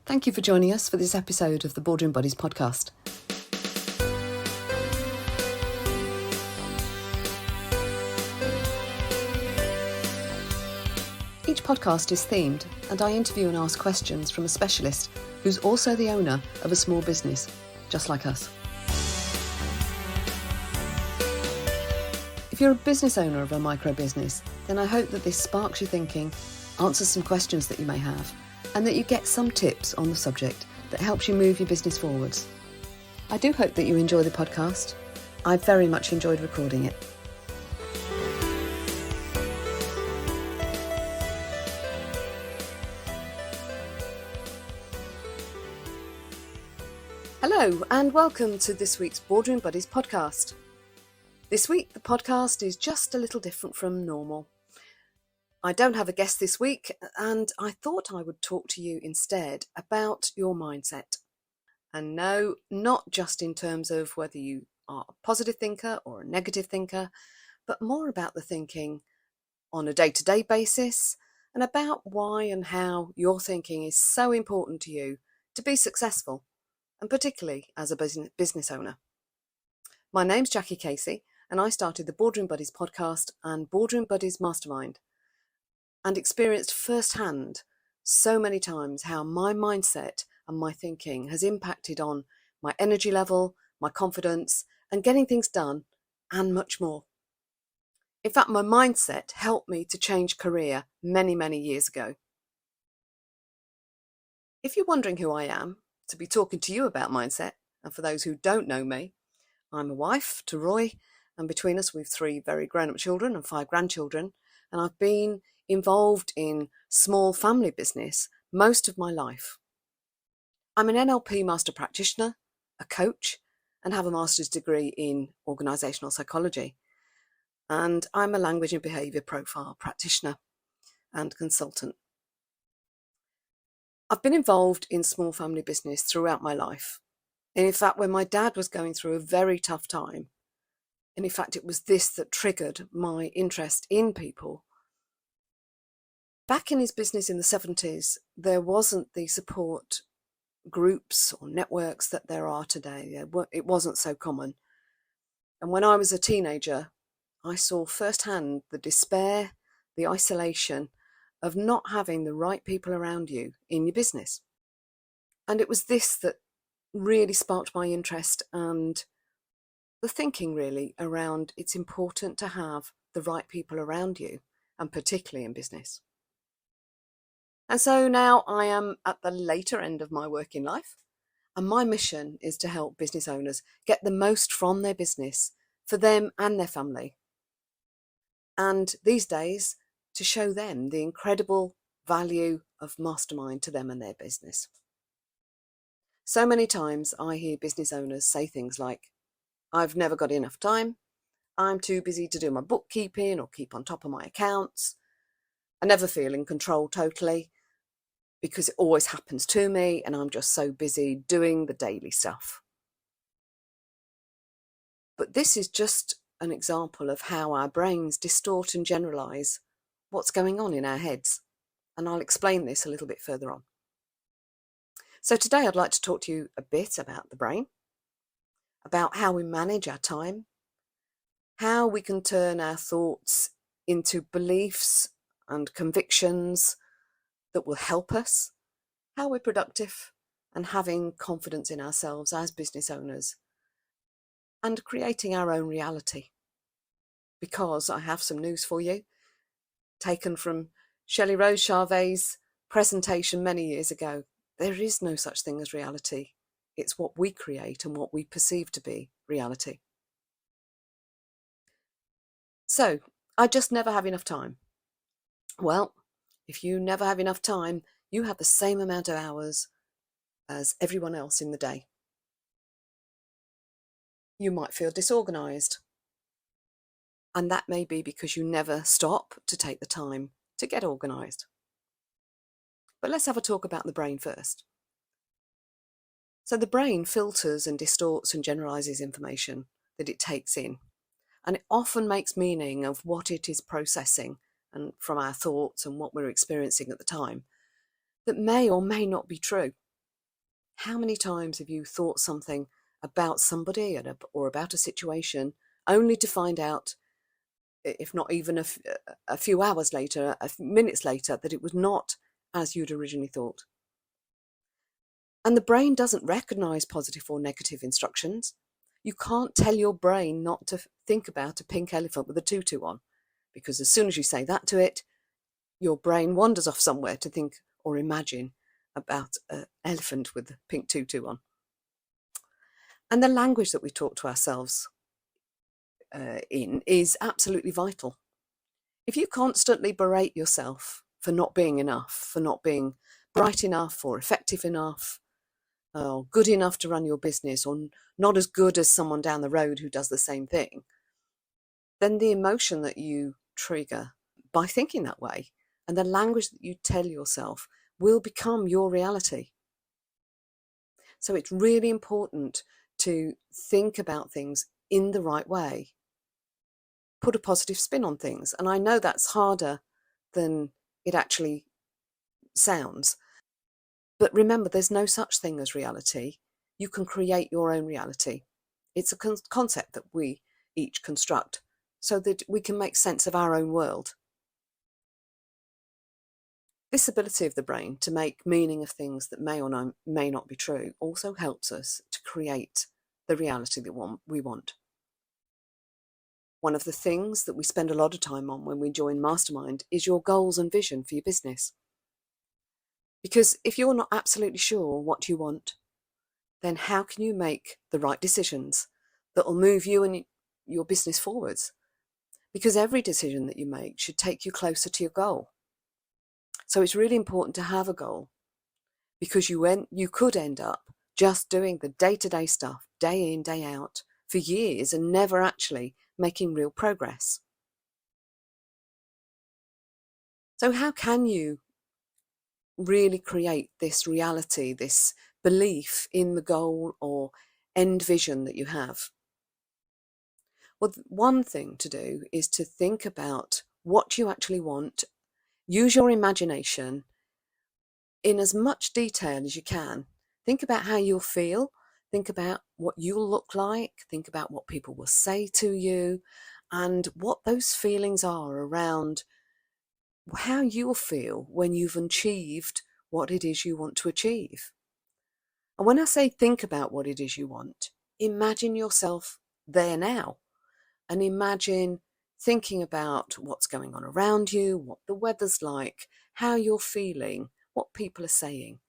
Thank you for joining us for this episode of the Boardroom Buddies podcast. Each podcast is themed, and I interview and ask questions from a specialist who's also the owner of a small business, just like us. If you're a business owner of a micro business, then I hope that this sparks your thinking, answers some questions that you may have, and that you get some tips on the subject that helps you move your business forwards. I do hope that you enjoy the podcast. I very much enjoyed recording it. Hello, and welcome to this week's Boardroom Buddies podcast. This week, the podcast is just a little different from normal. I don't have a guest this week, and I thought I would talk to you instead about your mindset. And no, not just in terms of whether you are a positive thinker or a negative thinker, but more about the thinking on a day-to-day basis and about why and how your thinking is so important to you to be successful, and particularly as a business owner. My name's Jackie Casey, and I started the Boardroom Buddies podcast and Boardroom Buddies Mastermind, and experienced firsthand so many times how my mindset and my thinking has impacted on my energy level, my confidence, and getting things done, and much more. In fact, my mindset helped me to change career many, many years ago. If you're wondering who I am, to be talking to you about mindset, and for those who don't know me, I'm a wife to Roy, and between us we've 3 very grown-up children and 5 grandchildren, and I've been involved in small family business most of my life. I'm an NLP master practitioner, a coach, and have a master's degree in organisational psychology. And I'm a language and behaviour profile practitioner and consultant. I've been involved in small family business throughout my life. And in fact, when my dad was going through a very tough time, and in fact it was this that triggered my interest in people. Back in his business in the 70s, there wasn't the support groups or networks that there are today. It wasn't so common. And when I was a teenager, I saw firsthand the despair, the isolation of not having the right people around you in your business. And it was this that really sparked my interest and the thinking really around it's important to have the right people around you, and particularly in business. And so now I am at the later end of my working life, and my mission is to help business owners get the most from their business for them and their family. And these days, to show them the incredible value of mastermind to them and their business. So many times I hear business owners say things like, I've never got enough time, I'm too busy to do my bookkeeping or keep on top of my accounts, I never feel in control totally, because it always happens to me and I'm just so busy doing the daily stuff. But this is just an example of how our brains distort and generalise what's going on in our heads. And I'll explain this a little bit further on. So today I'd like to talk to you a bit about the brain, about how we manage our time, how we can turn our thoughts into beliefs and convictions that will help us, how we're productive and having confidence in ourselves as business owners, and creating our own reality. Because I have some news for you, taken from Shelley Rose Charvet's presentation many years ago. There is no such thing as reality. It's what we create and what we perceive to be reality. So, I just never have enough time. Well, if you never have enough time, you have the same amount of hours as everyone else in the day. You might feel disorganised. And that may be because you never stop to take the time to get organised. But let's have a talk about the brain first. So the brain filters and distorts and generalises information that it takes in. And it often makes meaning of what it is processing and from our thoughts and what we're experiencing at the time that may or may not be true. How many times have you thought something about somebody or about a situation only to find out, if not even a few hours later, minutes later, that it was not as you'd originally thought? And the brain doesn't recognize positive or negative instructions. You can't tell your brain not to think about a pink elephant with a tutu on, because as soon as you say that to it, your brain wanders off somewhere to think or imagine about an elephant with a pink tutu on. And the language that we talk to ourselves in is absolutely vital. If you constantly berate yourself for not being enough, for not being bright enough or effective enough, or good enough to run your business, or not as good as someone down the road who does the same thing, then the emotion that you trigger by thinking that way and the language that you tell yourself will become your reality. So it's really important to think about things in the right way. Put a positive spin on things. And I know that's harder than it actually sounds. But remember, there's no such thing as reality. You can create your own reality. It's a concept that we each construct so that we can make sense of our own world. This ability of the brain to make meaning of things that may or may not be true also helps us to create the reality that we want. One of the things that we spend a lot of time on when we join Mastermind is your goals and vision for your business. Because if you're not absolutely sure what you want, then how can you make the right decisions that will move you and your business forwards? Because every decision that you make should take you closer to your goal. So it's really important to have a goal, because you could end up just doing the day-to-day stuff, day in, day out, for years and never actually making real progress. So how can you really create this reality, this belief in the goal or end vision that you have? Well, one thing to do is to think about what you actually want. Use your imagination in as much detail as you can. Think about how you'll feel. Think about what you'll look like. Think about what people will say to you and what those feelings are around how you'll feel when you've achieved what it is you want to achieve. And when I say think about what it is you want, imagine yourself there now, and imagine thinking about what's going on around you, what the weather's like, how you're feeling, what people are saying.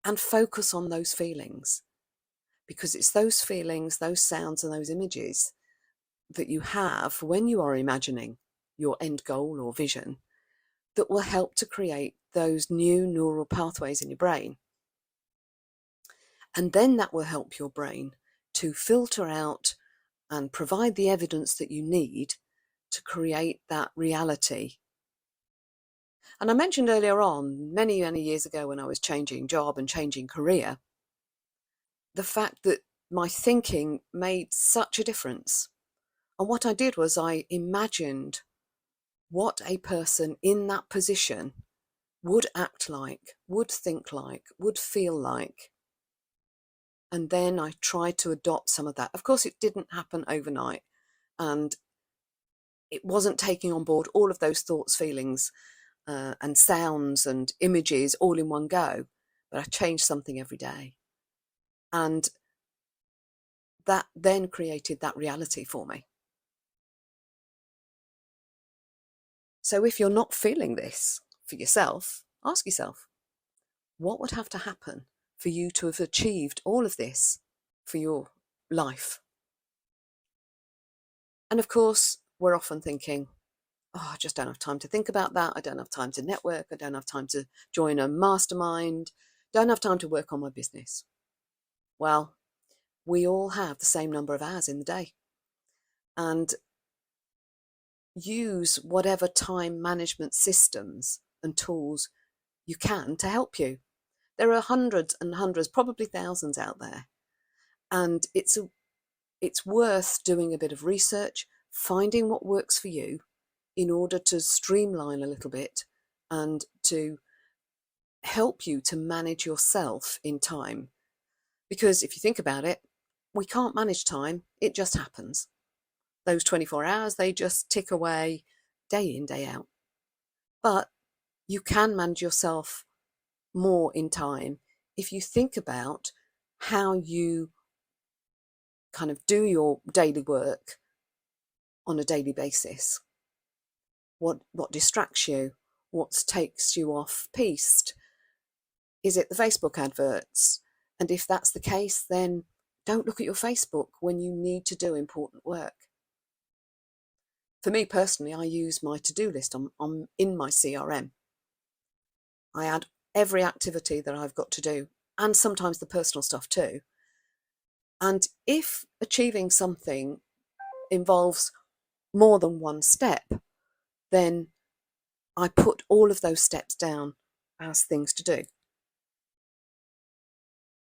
And focus on those feelings, because it's those feelings, those sounds and those images that you have when you are imagining your end goal or vision that will help to create those new neural pathways in your brain. And then that will help your brain to filter out and provide the evidence that you need to create that reality. And I mentioned earlier on, many, many years ago when I was changing job and changing career, the fact that my thinking made such a difference. And what I did was I imagined what a person in that position would act like, would think like, would feel like. And then I tried to adopt some of that. Of course, it didn't happen overnight. And it wasn't taking on board all of those thoughts, feelings, and sounds and images all in one go. But I changed something every day. And that then created that reality for me. So if you're not feeling this for yourself, ask yourself, what would have to happen for you to have achieved all of this for your life? And of course, we're often thinking, oh, I just don't have time to think about that. I don't have time to network. I don't have time to join a mastermind. Don't have time to work on my business. Well, we all have the same number of hours in the day. And use whatever time management systems and tools you can to help you. There are hundreds and hundreds, probably thousands out there. And it's worth doing a bit of research, finding what works for you in order to streamline a little bit and to help you to manage yourself in time. Because if you think about it, we can't manage time, it just happens. Those 24 hours, they just tick away day in, day out. But you can manage yourself more in time if you think about how you kind of do your daily work on a daily basis. What distracts you? What takes you off piste? Is it the Facebook adverts? And if that's the case, then don't look at your Facebook when you need to do important work. For me personally, I use my to-do list in my CRM. I add every activity that I've got to do, and sometimes the personal stuff too. And if achieving something involves more than one step, then I put all of those steps down as things to do.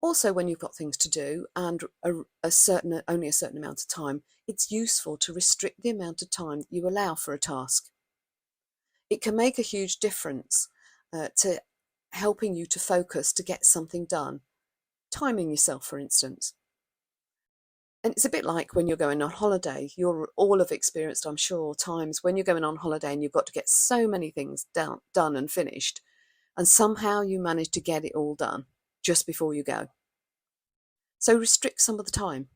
Also, when you've got things to do and only a certain amount of time, it's useful to restrict the amount of time that you allow for a task. It can make a huge difference to helping you to focus to get something done. Timing yourself, for instance. And it's a bit like when you're going on holiday. You'll all have experienced, I'm sure, times when you're going on holiday and you've got to get so many things done and finished, and somehow you manage to get it all done just before you go. So restrict some of the time.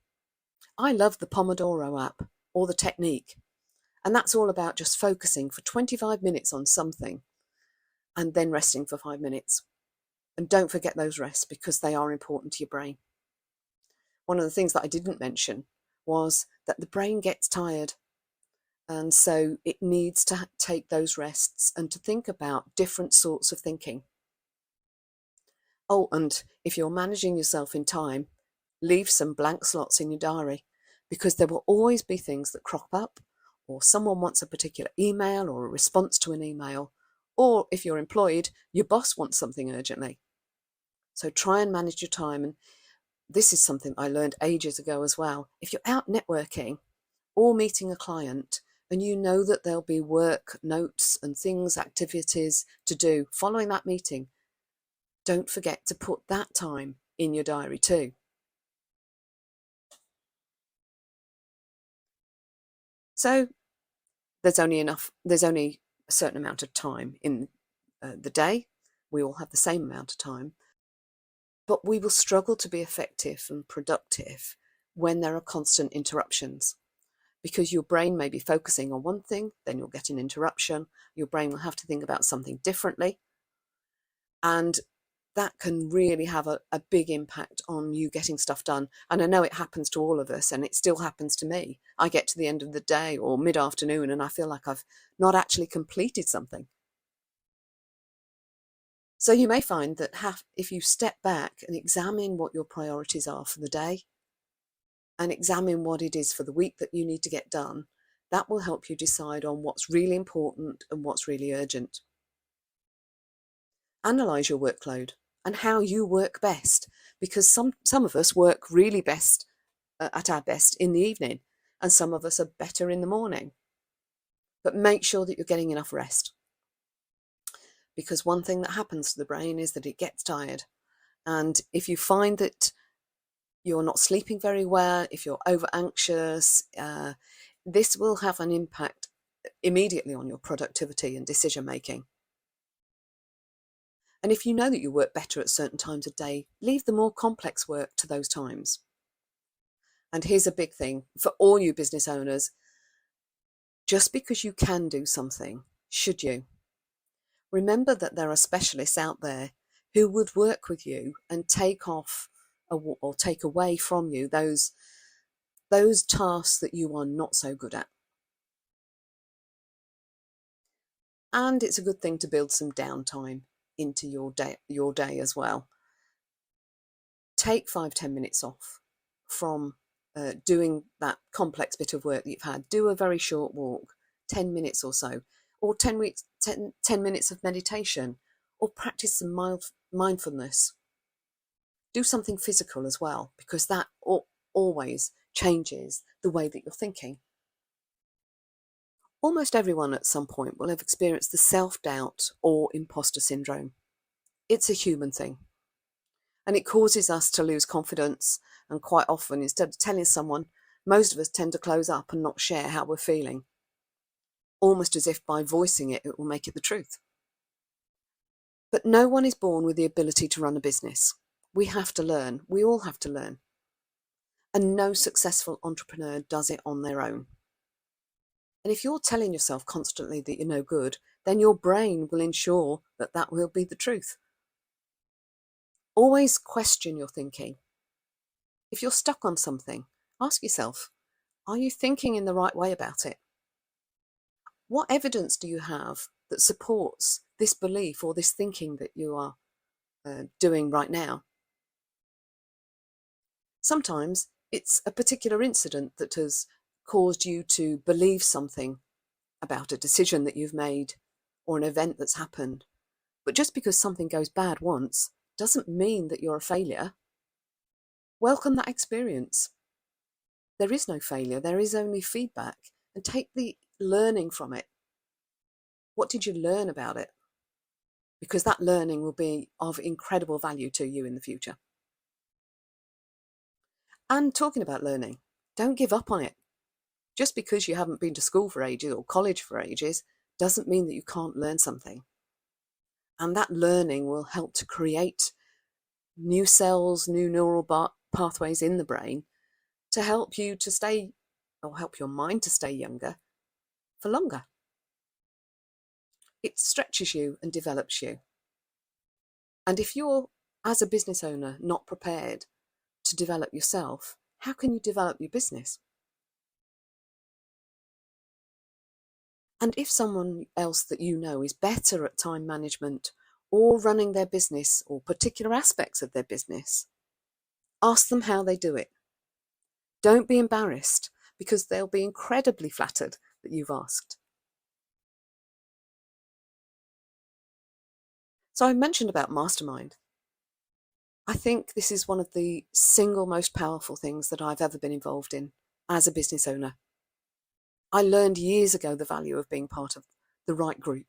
I love the Pomodoro app or the technique, and that's all about just focusing for 25 minutes on something and then resting for 5 minutes. And don't forget those rests because they are important to your brain. One of the things that I didn't mention was that the brain gets tired, and so it needs to take those rests and to think about different sorts of thinking. Oh, and if you're managing yourself in time, leave some blank slots in your diary, because there will always be things that crop up, or someone wants a particular email or a response to an email, or if you're employed, your boss wants something urgently. So try and manage your time. And this is something I learned ages ago as well. If you're out networking or meeting a client and you know that there'll be work notes and things, activities to do following that meeting, don't forget to put that time in your diary too. So there's only a certain amount of time in the day. We all have the same amount of time, but we will struggle to be effective and productive when there are constant interruptions, because your brain may be focusing on one thing, then you'll get an interruption. Your brain will have to think about something differently, and that can really have a big impact on you getting stuff done. And I know it happens to all of us, and it still happens to me. I get to the end of the day or mid-afternoon and I feel like I've not actually completed something. So you may find that if you step back and examine what your priorities are for the day and examine what it is for the week that you need to get done, that will help you decide on what's really important and what's really urgent. Analyse your workload and how you work best, because some of us work really best at our best in the evening, and some of us are better in the morning. But make sure that you're getting enough rest, because one thing that happens to the brain is that it gets tired. And if you find that you're not sleeping very well, if you're over anxious, this will have an impact immediately on your productivity and decision making. And if you know that you work better at certain times of day, leave the more complex work to those times. And here's a big thing for all you business owners: just because you can do something, should you? Remember that there are specialists out there who would work with you and take off or take away from you those tasks that you are not so good at. And it's a good thing to build some downtime into your day as well. Take 5-10 minutes off from doing that complex bit of work that you've had. Do a very short walk, 10 minutes or so, or 10 minutes of meditation, or practice some mindfulness. Do something physical as well, because that always changes the way that you're thinking. Almost everyone at some point will have experienced the self-doubt or imposter syndrome. It's a human thing. And it causes us to lose confidence. And quite often, instead of telling someone, most of us tend to close up and not share how we're feeling, almost as if by voicing it, it will make it the truth. But no one is born with the ability to run a business. We have to learn. We all have to learn. And no successful entrepreneur does it on their own. And if you're telling yourself constantly that you're no good, then your brain will ensure that that will be the truth. Always question your thinking. If you're stuck on something, ask yourself, are you thinking in the right way about it? What evidence do you have that supports this belief or this thinking that you are doing right now? Sometimes it's a particular incident that has caused you to believe something about a decision that you've made or an event that's happened. But just because something goes bad once doesn't mean that you're a failure. Welcome that experience. There is no failure, there is only feedback, and take the learning from it. What did you learn about it? Because that learning will be of incredible value to you in the future. And talking about learning, don't give up on it. Just because you haven't been to school for ages or college for ages doesn't mean that you can't learn something. And that learning will help to create new cells, new neural pathways in the brain to help you to stay, or help your mind to stay younger for longer. It stretches you and develops you. And if you're, as a business owner, not prepared to develop yourself, how can you develop your business? And if someone else that you know is better at time management or running their business or particular aspects of their business, ask them how they do it. Don't be embarrassed, because they'll be incredibly flattered that you've asked. So I mentioned about Mastermind. I think this is one of the single most powerful things that I've ever been involved in as a business owner. I learned years ago the value of being part of the right group.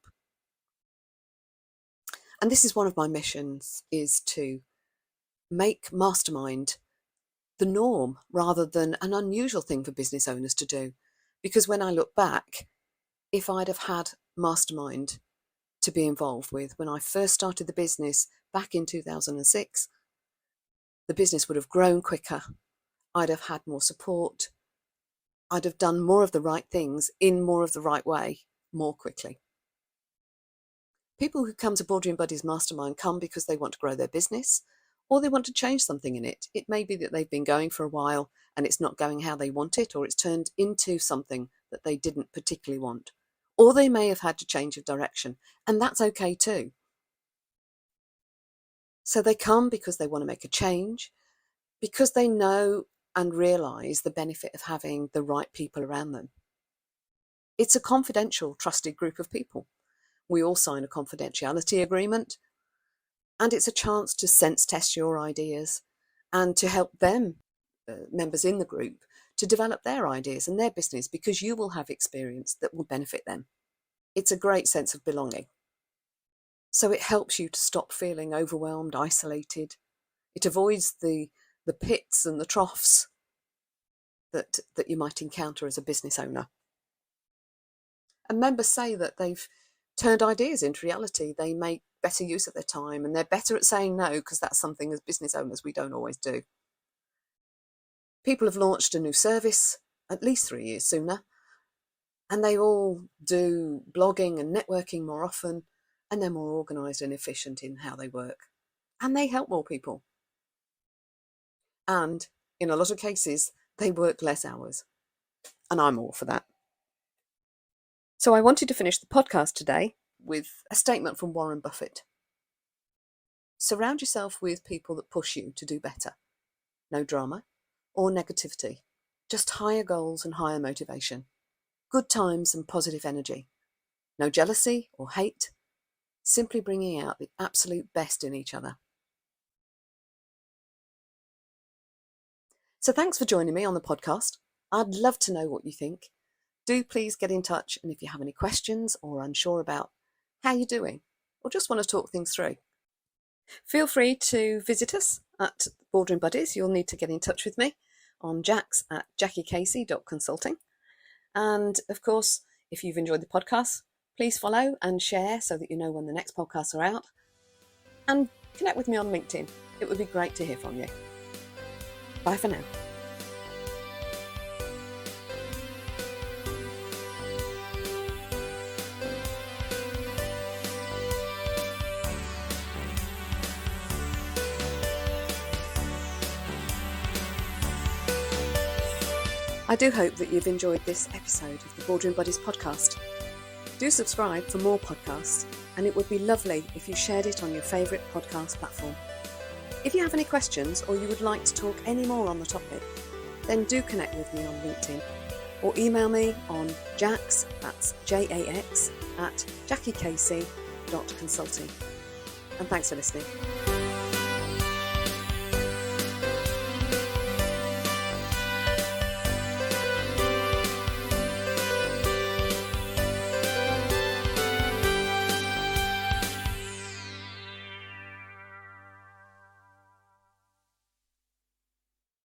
And this is one of my missions, is to make Mastermind the norm rather than an unusual thing for business owners to do. Because when I look back, if I'd have had Mastermind to be involved with when I first started the business back in 2006, the business would have grown quicker. I'd have had more support. I'd have done more of the right things in more of the right way, more quickly. People who come to Boardroom Buddies Mastermind come because they want to grow their business, or they want to change something in it. It may be that they've been going for a while and it's not going how they want it, or it's turned into something that they didn't particularly want. Or they may have had to change of direction, and that's okay too. So they come because they want to make a change, because they know and realise the benefit of having the right people around them. It's a confidential, trusted group of people. We all sign a confidentiality agreement, and it's a chance to sense test your ideas and to help them, members in the group, to develop their ideas and their business, because you will have experience that will benefit them. It's a great sense of belonging. So it helps you to stop feeling overwhelmed, isolated. It avoids the pits and the troughs that you might encounter as a business owner. And members say that they've turned ideas into reality. They make better use of their time, and they're better at saying no, because that's something as business owners we don't always do. People have launched a new service at least 3 years sooner, and they all do blogging and networking more often, and they're more organised and efficient in how they work. And they help more people. And in a lot of cases, they work less hours. And I'm all for that. So I wanted to finish the podcast today with a statement from Warren Buffett. Surround yourself with people that push you to do better. No drama or negativity, just higher goals and higher motivation. Good times and positive energy. No jealousy or hate, simply bringing out the absolute best in each other. So thanks for joining me on the podcast. I'd love to know what you think. Do please get in touch, and if you have any questions or unsure about how you're doing, or just want to talk things through, Feel free to visit us at Boardroom Buddies. You'll need to get in touch with me on jacks@jackiecasey.consulting. And of course, if you've enjoyed the podcast, please follow and share so that you know when the next podcasts are out. And connect with me on LinkedIn. It would be great to hear from you. Bye for now. I do hope that you've enjoyed this episode of the Boardroom Buddies podcast. Do subscribe for more podcasts, and it would be lovely if you shared it on your favourite podcast platform. If you have any questions or you would like to talk any more on the topic, then do connect with me on LinkedIn or email me on jax, that's JAX, @jackiecasey.consulting. And thanks for listening.